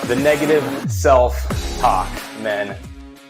The negative self-talk, men.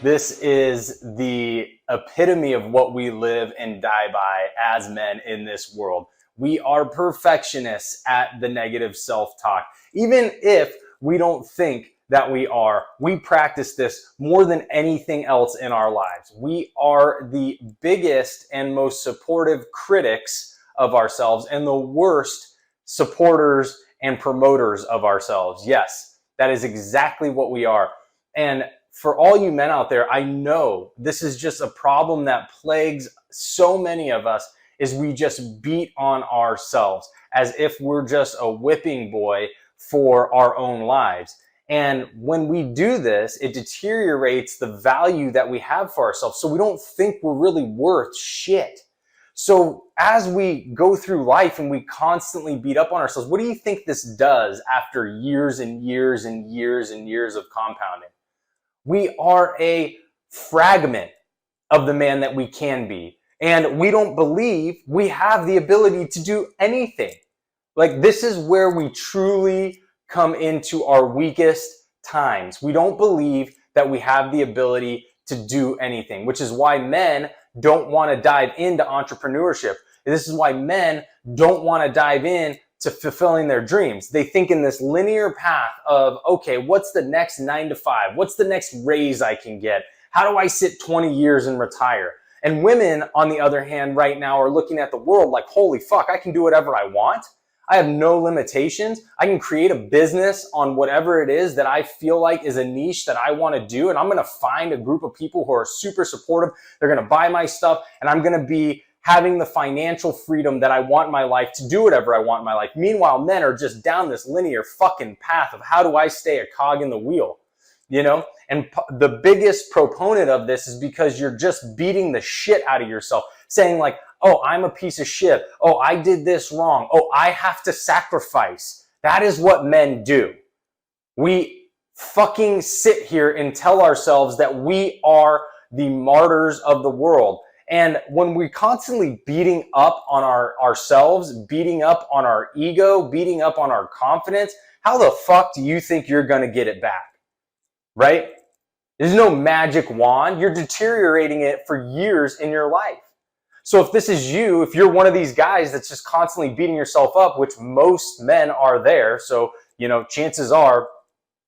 This is the epitome of what we live and die by as men in this world. We are perfectionists at the negative self-talk. Even if we don't think that we are, we practice this more than anything else in our lives. We are the biggest and most supportive critics of ourselves and the worst supporters and promoters of ourselves. Yes, that is exactly what we are. And for all you men out there, I know this is just a problem that plagues so many of us, is we just beat on ourselves as if we're just a whipping boy for our own lives. And when we do this, it deteriorates the value that we have for ourselves. So we don't think we're really worth shit. So as we go through life and we constantly beat up on ourselves, what do you think this does after years and years and years and years of compounding? We are a fragment of the man that we can be. And we don't believe we have the ability to do anything. Like, this is where we truly come into our weakest times. We don't believe that we have the ability to do anything, which is why men don't want to dive into entrepreneurship. This is why men don't want to dive in to fulfilling their dreams. They think in this linear path of, okay, what's the next 9 to 5? What's the next raise I can get? How do I sit 20 years and retire? And women, on the other hand, right now are looking at the world like, holy fuck, I can do whatever I want. I have no limitations. I can create a business on whatever it is that I feel like is a niche that I want to do. And I'm going to find a group of people who are super supportive. They're going to buy my stuff, and I'm going to be having the financial freedom that I want in my life to do whatever I want in my life. Meanwhile, men are just down this linear fucking path of how do I stay a cog in the wheel, you know? And the biggest proponent of this is because you're just beating the shit out of yourself, saying like, oh, I'm a piece of shit. Oh, I did this wrong. Oh, I have to sacrifice. That is what men do. We fucking sit here and tell ourselves that we are the martyrs of the world. And when we're constantly beating up on ourselves, beating up on our ego, beating up on our confidence, how the fuck do you think you're going to get it back? Right? There's no magic wand. You're deteriorating it for years in your life. So if this is you, if you're one of these guys that's just constantly beating yourself up, which most men are there, so, you know, chances are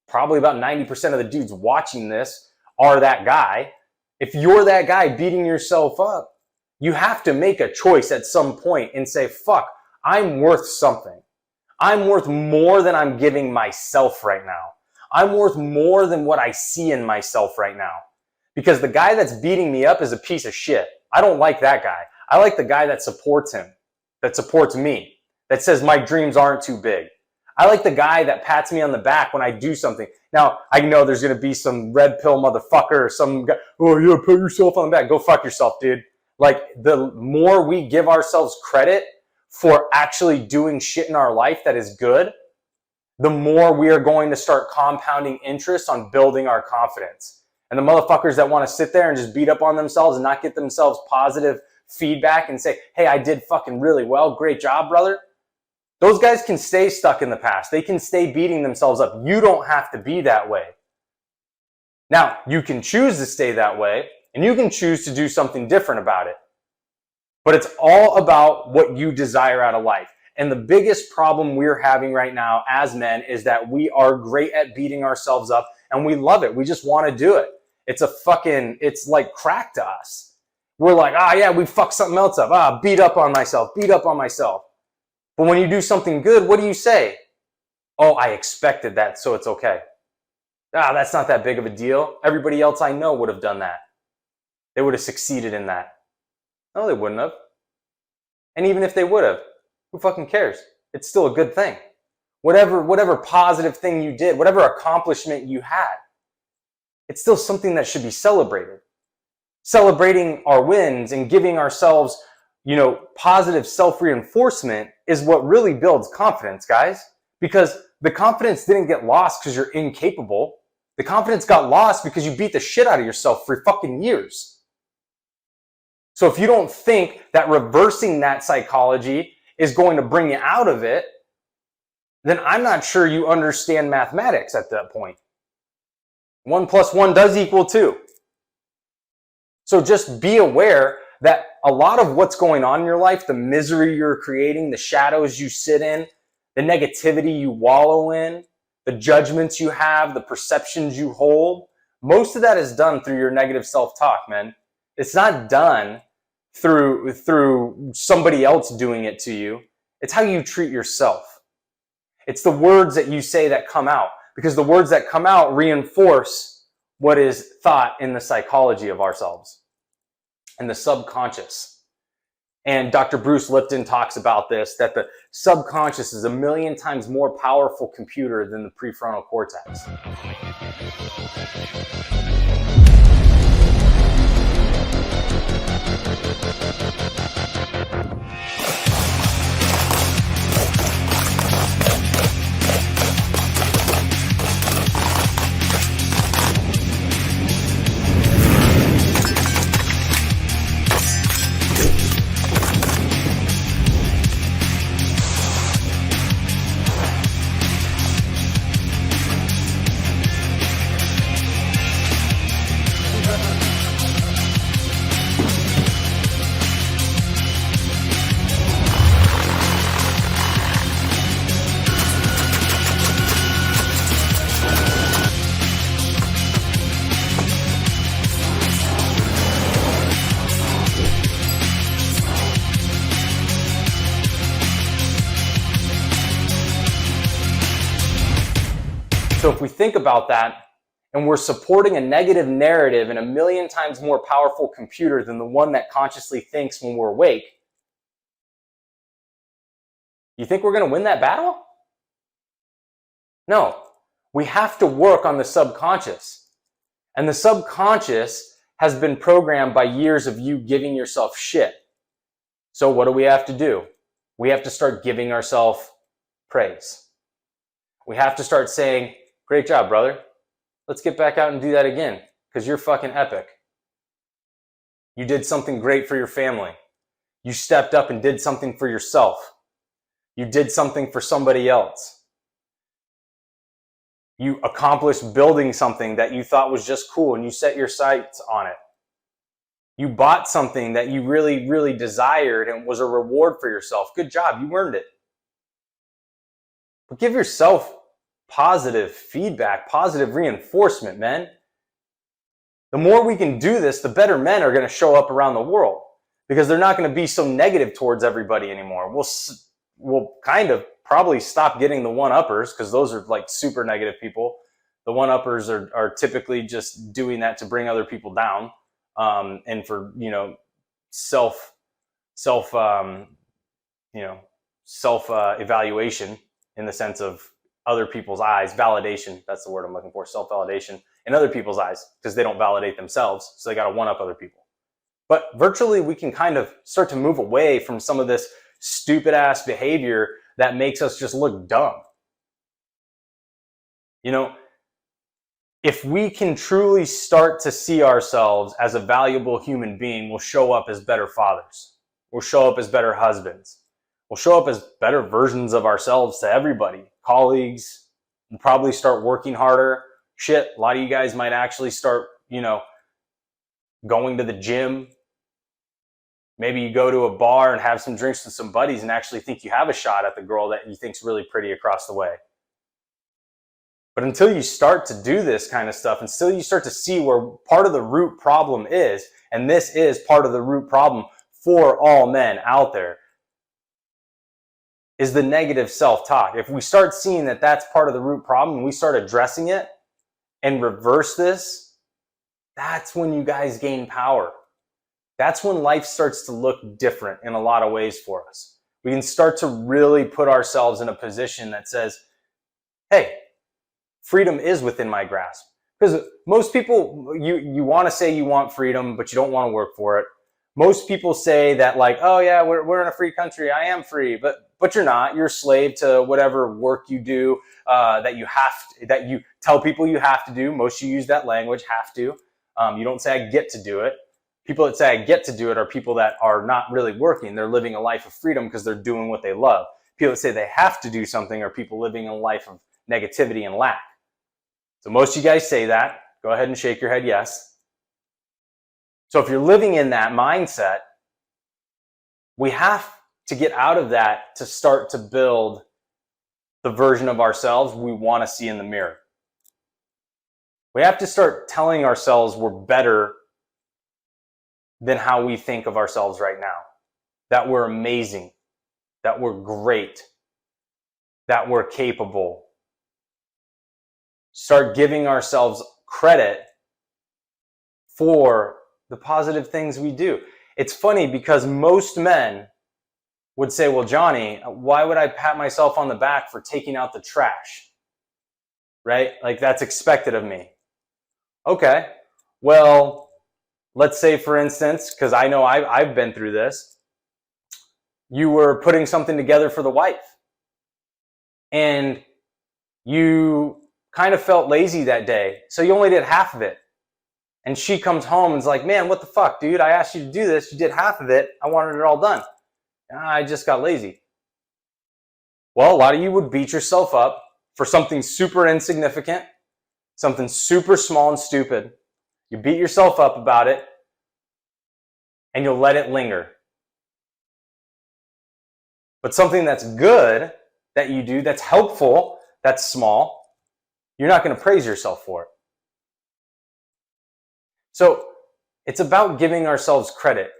probably about 90% of the dudes watching this are that guy. If you're that guy beating yourself up, you have to make a choice at some point and say, fuck, I'm worth something. I'm worth more than I'm giving myself right now. I'm worth more than what I see in myself right now. Because the guy that's beating me up is a piece of shit. I don't like that guy. I like the guy that supports him, that supports me, that says my dreams aren't too big. I like the guy that pats me on the back when I do something. Now, I know there's going to be some red pill motherfucker or some guy, oh yeah, pat yourself on the back. Go fuck yourself, dude. Like, the more we give ourselves credit for actually doing shit in our life that is good, the more we are going to start compounding interest on building our confidence. And the motherfuckers that want to sit there and just beat up on themselves and not get themselves positive feedback and say, hey, I did fucking really well. Great job, brother. Those guys can stay stuck in the past. They can stay beating themselves up. You don't have to be that way. Now, you can choose to stay that way, and you can choose to do something different about it. But it's all about what you desire out of life. And the biggest problem we're having right now as men is that we are great at beating ourselves up, and we love it. We just want to do it. It's like crack to us. We're like, yeah, we fucked something else up. Beat up on myself. But when you do something good, what do you say? Oh, I expected that, so it's okay. That's not that big of a deal. Everybody else I know would have done that. They would have succeeded in that. No, they wouldn't have. And even if they would have, who fucking cares? It's still a good thing. Whatever positive thing you did, whatever accomplishment you had, it's still something that should be celebrated. Celebrating our wins and giving ourselves, positive self-reinforcement is what really builds confidence, guys. Because the confidence didn't get lost because you're incapable. The confidence got lost because you beat the shit out of yourself for fucking years. So if you don't think that reversing that psychology is going to bring you out of it, then I'm not sure you understand mathematics at that point. 1 + 1 does equal 2. So just be aware that a lot of what's going on in your life, the misery you're creating, the shadows you sit in, the negativity you wallow in, the judgments you have, the perceptions you hold, most of that is done through your negative self-talk, man. It's not done through somebody else doing it to you. It's how you treat yourself. It's the words that you say that come out, because the words that come out reinforce what is thought in the psychology of ourselves and the subconscious. And Dr. Bruce Lipton talks about this, that the subconscious is 1,000,000 times more powerful computer than the prefrontal cortex. So if we think about that, and we're supporting a negative narrative in 1,000,000 times more powerful computer than the one that consciously thinks when we're awake, you think we're going to win that battle? No. We have to work on the subconscious. And the subconscious has been programmed by years of you giving yourself shit. So what do we have to do? We have to start giving ourselves praise. We have to start saying, great job, brother. Let's get back out and do that again, because you're fucking epic. You did something great for your family. You stepped up and did something for yourself. You did something for somebody else. You accomplished building something that you thought was just cool and you set your sights on it. You bought something that you really, really desired and was a reward for yourself. Good job. You earned it. But give yourself positive feedback, positive reinforcement, man. The more we can do this, the better men are going to show up around the world, because they're not going to be so negative towards everybody anymore. We'll kind of probably stop getting the one-uppers, because those are like super negative people. The one-uppers are typically just doing that to bring other people down, and for, self-evaluation in the sense of other people's eyes, validation, that's the word I'm looking for, self-validation in other people's eyes, because they don't validate themselves, so they got to one-up other people. But virtually, we can kind of start to move away from some of this stupid-ass behavior that makes us just look dumb. If we can truly start to see ourselves as a valuable human being, we'll show up as better fathers. We'll show up as better husbands. We'll show up as better versions of ourselves to everybody. Colleagues will probably start working harder. Shit, a lot of you guys might actually start, going to the gym. Maybe you go to a bar and have some drinks with some buddies and actually think you have a shot at the girl that you think's really pretty across the way. But until you start to do this kind of stuff, until you start to see where part of the root problem is, and this is part of the root problem for all men out there, is the negative self-talk. If we start seeing that that's part of the root problem and we start addressing it and reverse this, that's when you guys gain power. That's when life starts to look different in a lot of ways for us. We can start to really put ourselves in a position that says, hey, freedom is within my grasp. Because most people, you want to say you want freedom, but you don't want to work for it. Most people say that, like, oh yeah, we're in a free country. I am free, but you're not. You're a slave to whatever work you do, that you tell people you have to do. Most of you use that language, have to. You don't say I get to do it. People that say I get to do it are people that are not really working. They're living a life of freedom because they're doing what they love. People that say they have to do something are people living a life of negativity and lack. So most of you guys say that. Go ahead and shake your head yes. So if you're living in that mindset, we have to get out of that to start to build the version of ourselves we want to see in the mirror. We have to start telling ourselves we're better than how we think of ourselves right now. That we're amazing, that we're great, that we're capable. Start giving ourselves credit for the positive things we do. It's funny because most men would say, well, Johnny, why would I pat myself on the back for taking out the trash? Right? Like that's expected of me. Okay, well, let's say for instance, because I know I've been through this, you were putting something together for the wife and you kind of felt lazy that day, so you only did half of it. And she comes home and is like, man, what the fuck, dude? I asked you to do this. You did half of it. I wanted it all done. I just got lazy. Well, a lot of you would beat yourself up for something super insignificant, something super small and stupid. You beat yourself up about it, and you'll let it linger. But something that's good that you do, that's helpful, that's small, you're not going to praise yourself for it. So it's about giving ourselves credit.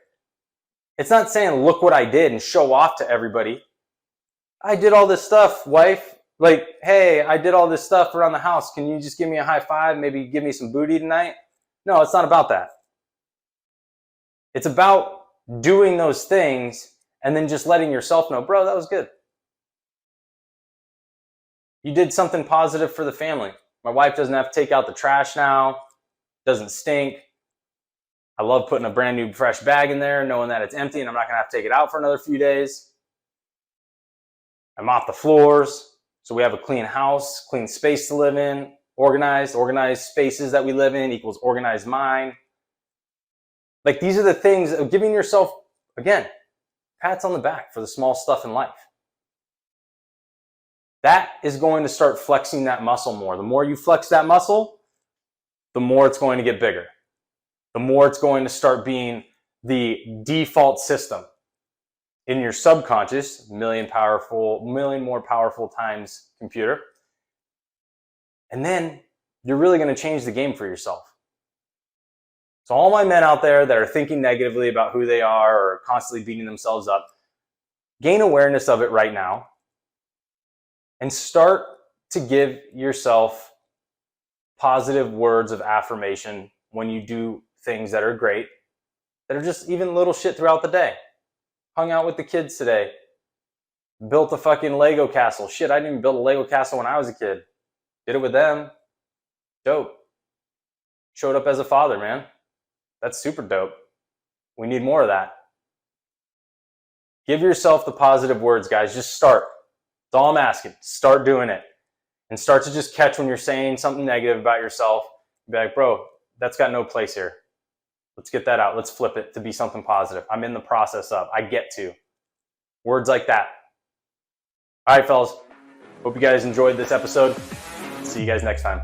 It's not saying, look what I did and show off to everybody. I did all this stuff, wife. Like, hey, I did all this stuff around the house. Can you just give me a high five? Maybe give me some booty tonight? No, it's not about that. It's about doing those things and then just letting yourself know, bro, that was good. You did something positive for the family. My wife doesn't have to take out the trash now. Doesn't stink. I love putting a brand new fresh bag in there, knowing that it's empty and I'm not going to have to take it out for another few days. I mop the floors, so we have a clean house, clean space to live in, organized spaces that we live in equals organized mind. Like these are the things of giving yourself, again, pats on the back for the small stuff in life. That is going to start flexing that muscle more. The more you flex that muscle, the more it's going to get bigger. The more it's going to start being the default system in your subconscious, million more powerful times computer. And then you're really going to change the game for yourself. So all my men out there that are thinking negatively about who they are or constantly beating themselves up, gain awareness of it right now and start to give yourself positive words of affirmation when you do things that are great, that are just even little shit throughout the day. Hung out with the kids today. Built a fucking Lego castle. Shit, I didn't even build a Lego castle when I was a kid. Did it with them. Dope. Showed up as a father, man. That's super dope. We need more of that. Give yourself the positive words, guys. Just start. That's all I'm asking. Start doing it. And start to just catch when you're saying something negative about yourself. Be like, bro, that's got no place here. Let's get that out. Let's flip it to be something positive. I'm in the process of. I get to. Words like that. All right, fellas. Hope you guys enjoyed this episode. See you guys next time.